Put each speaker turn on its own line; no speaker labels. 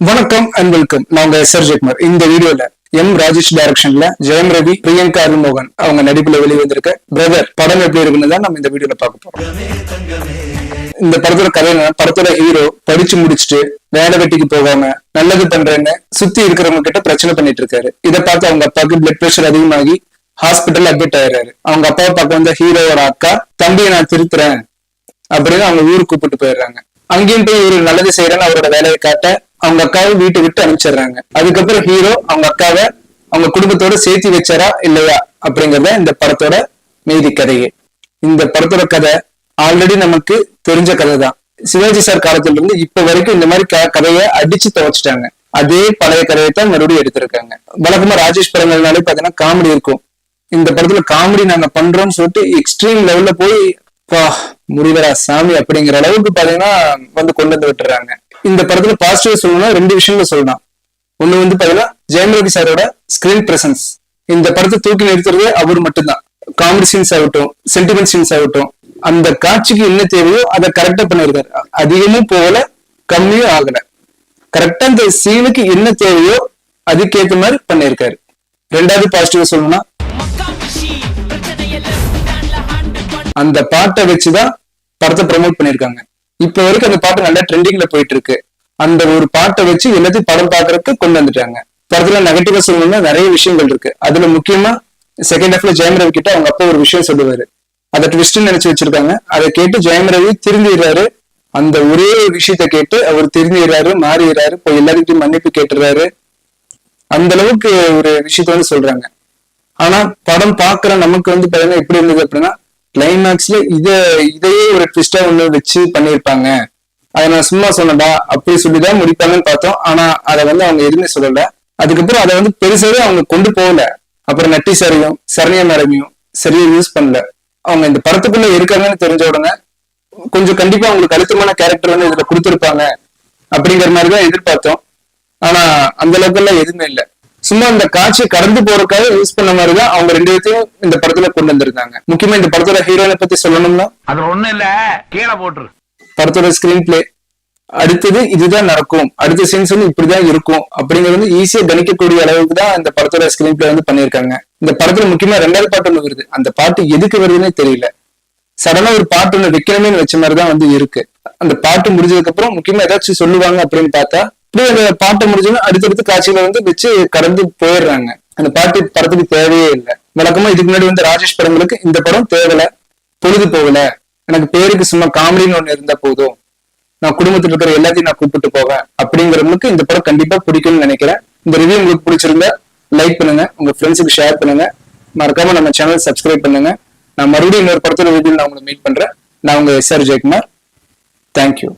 வணக்கம் and welcome. நான் உங்க எஸ்.ஆர். ஜெயக்குமார். இந்த வீடியோல எம் ராஜேஷ் டைரக்ஷன்ல ஜெயம் ரவி, பிரியங்கா அருள்மோகன் அவங்க நடிப்புல வெளிவந்திருக்க பிரதர் படம் எப்படி இருக்குன்னு தான் நம்ம இந்த வீடியோல பார்க்க போறோம். இந்த படத்தோட கதை படத்தோட ஹீரோ படிச்சு முடிச்சுட்டு வேலை வெட்டிக்கு போகாம நல்லது பண்றேன்னு சுத்தி இருக்கிறவங்க கிட்ட பிரச்சனை பண்ணிட்டு இருக்காரு. இதை பார்த்து அவங்க அப்பாவுக்கு பிளட் பிரஷர் அதிகமாகி ஹாஸ்பிட்டல் அட்மிட் ஆயிடுறாரு. அவங்க அப்பாவை பார்க்க வந்த ஹீரோவோட அக்கா, தம்பியை நான் திருத்துறேன் அப்படின்னு அவங்க ஊருக்கு கூப்பிட்டு போயிடுறாங்க. அங்கேயும் போய் இவரு நல்லது செய்யறேன்னு அவரோட வேலையை காட்ட அவங்க அக்காவை வீட்டை விட்டு அனுப்பிச்சிடுறாங்க. அதுக்கப்புறம் ஹீரோ அவங்க அக்காவை அவங்க குடும்பத்தோட சேர்த்து வச்சாரா இல்லையா அப்படிங்கறத இந்த படத்தோட மீதி கதையே. இந்த படத்தோட கதை ஆல்ரெடி நமக்கு தெரிஞ்ச கதை தான். சிவாஜி சார் காலத்துல இருந்து இப்ப வரைக்கும் இந்த மாதிரி கதையை அடிச்சு துவைச்சிட்டாங்க. அதே பழைய கதையை தான் மறுபடியும் எடுத்திருக்காங்க. வழக்கமா ராஜேஷ் படங்கள்னாலே பாத்தீங்கன்னா காமெடி இருக்கும். இந்த படத்துல காமெடி நாங்க பண்றோம்னு சொல்லிட்டு எக்ஸ்ட்ரீம் லெவல்ல போய் முடிவரா சாமி அப்படிங்கிற அளவுக்கு பாத்தீங்கன்னா கொண்டு வந்து விட்டுறாங்க. இந்த படத்துல பாசிட்டிவ் சொல்லணும்னா ரெண்டு விஷயங்கள சொல்லலாம். ஒண்ணு பாத்தீங்கன்னா ஜெயம் ரவி சாரோட ஸ்கிரீன் பிரசன்ஸ். இந்த படத்தை தூக்கி நிறுத்துறது அவர் மட்டும்தான். காமெடி சீன்ஸ் ஆகட்டும், சென்டிமெண்ட் சீன்ஸ் ஆகட்டும், அந்த காட்சிக்கு என்ன தேவையோ அதை கரெக்டா பண்ணிருக்காரு. அதிகமும் போகல, கம்மியும் ஆகல. கரெக்டா இந்த சீனுக்கு என்ன தேவையோ அதுக்கேற்ற மாதிரி பண்ணிருக்காரு. ரெண்டாவது பாசிட்டிவ் சொல்லணும்னா அந்த பாட்டை வச்சுதான் படத்தை ப்ரமோட் பண்ணிருக்காங்க. இப்ப வரைக்கும் அந்த பாட்டு நல்லா ட்ரெண்டிங்ல போயிட்டு இருக்கு. அந்த ஒரு பாட்டை வச்சு எல்லாத்தையும் படம் பாக்குறதுக்கு கொண்டு வந்துட்டாங்க. படத்துல நெகட்டிவா சொல்லணும்னா நிறைய விஷயங்கள் இருக்கு. அதுல முக்கியமா செகண்ட் ஹாஃப்ல ஜெயம் ரவி கிட்ட அவங்க அப்பா ஒரு விஷயம் சொல்லுவாரு. அதை ட்விஸ்ட் நினைச்சு வச்சிருக்காங்க. அதை கேட்டு ஜெயம் ரவி திருந்திடுறாரு. அந்த ஒரே விஷயத்த கேட்டு அவர் திருந்திடுறாரு, மாறிடுறாரு, போய் எல்லாருக்கிட்டையும் மன்னிப்பு கேட்டுறாரு. அந்த அளவுக்கு ஒரு விஷயத்த சொல்றாங்க. ஆனா படம் பாக்குற நமக்கு பாத்தீங்கன்னா எப்படி இருந்தது அப்படின்னா, கிளைமேக்ஸ்ல இதையே ஒரு ட்விஸ்டா ஒண்ணு வச்சு பண்ணிருப்பாங்க. அதை நான் சும்மா சொன்னடா அப்படி சொல்லிதான் முடிப்பாங்கன்னு பார்த்தோம். ஆனா அதை அவங்க எதுவுமே சொல்லல. அதுக்கப்புறம் அதை பெருசாவே அவங்க கொண்டு போகல. அப்புறம் நட்டி சாரையும் சரணியா மேடமையும் சரியா யூஸ் பண்ணல. அவங்க இந்த படத்துக்குள்ள இருக்காங்கன்னு தெரிஞ்ச உடனே கொஞ்சம் கண்டிப்பா அவங்களுக்கு அழுத்தமான கேரக்டர் இதுல கொடுத்துருப்பாங்க அப்படிங்கிற மாதிரிதான் எதிர்பார்த்தோம். ஆனா அந்த அளவுக்கு எல்லாம் எதுவுமே இல்லை. சும்மா இந்த காட்சியை கடந்து போறதுக்காக யூஸ் பண்ண மாதிரிதான் அவங்க ரெண்டு பேர்த்தையும் இந்த படத்துல கொண்டு வந்திருக்காங்க. முக்கியமா இந்த படத்தோட ஹீரோயினை பத்தி சொல்லணும்னா
அது ஒண்ணும் இல்ல, கீழே போட்டுரு.
படத்தோட ஸ்கிரீன் பிளே, அடுத்தது இதுதான் நடக்கும், அடுத்த சீன்ஸ் இப்படிதான் இருக்கும் அப்படிங்கிறது ஈஸியா கணிக்கக்கூடிய அளவுக்கு தான் இந்த படத்தோட ஸ்கிரீன் பிளே பண்ணிருக்காங்க. இந்த படத்துல முக்கியமா ரெண்டாவது பாட்டு ஒண்ணு வருது. அந்த பாட்டு எதுக்கு வருதுன்னே தெரியல. சடனா ஒரு பாட்டு ஒண்ணு வைக்கணுமே வச்ச மாதிரிதான் இருக்கு. அந்த பாட்டு முடிஞ்சதுக்கு அப்புறம் முக்கியமா ஏதாச்சும் சொல்லுவாங்க அப்படின்னு பார்த்தா அந்த பாட்டை முடிஞ்சோன்னா அடுத்தடுத்து காட்சியில வச்சு கடந்து போயிடுறாங்க. அந்த பாட்டு படத்துக்கு தேவையே இல்லை. வழக்கமா இதுக்கு முன்னாடி ராஜேஷ் படங்களுக்கு இந்த படம் தேவையில்ல, பொழுது போகல, எனக்கு பேருக்கு சும்மா காமெடின்னு ஒண்ணு இருந்தா போதும், நான் குடும்பத்துல இருக்கிற எல்லாத்தையும் நான் கூப்பிட்டு போவேன் அப்படிங்கிறவங்களுக்கு இந்த படம் கண்டிப்பா பிடிக்கும்னு நினைக்கிறேன். இந்த ரிவ்யூ உங்களுக்கு பிடிச்சிருந்தா லைக் பண்ணுங்க, உங்க ஃப்ரெண்ட்ஸுக்கு ஷேர் பண்ணுங்க, மறக்காம நம்ம சேனல் சப்ஸ்கிரைப் பண்ணுங்க. நான் மறுபடியும் இன்னொரு படத்தோட ரிவ்யூ நான் உங்களை மீட் பண்றேன். நான் உங்க எஸ்.ஆர். ஜெயக்குமார். தேங்க்யூ.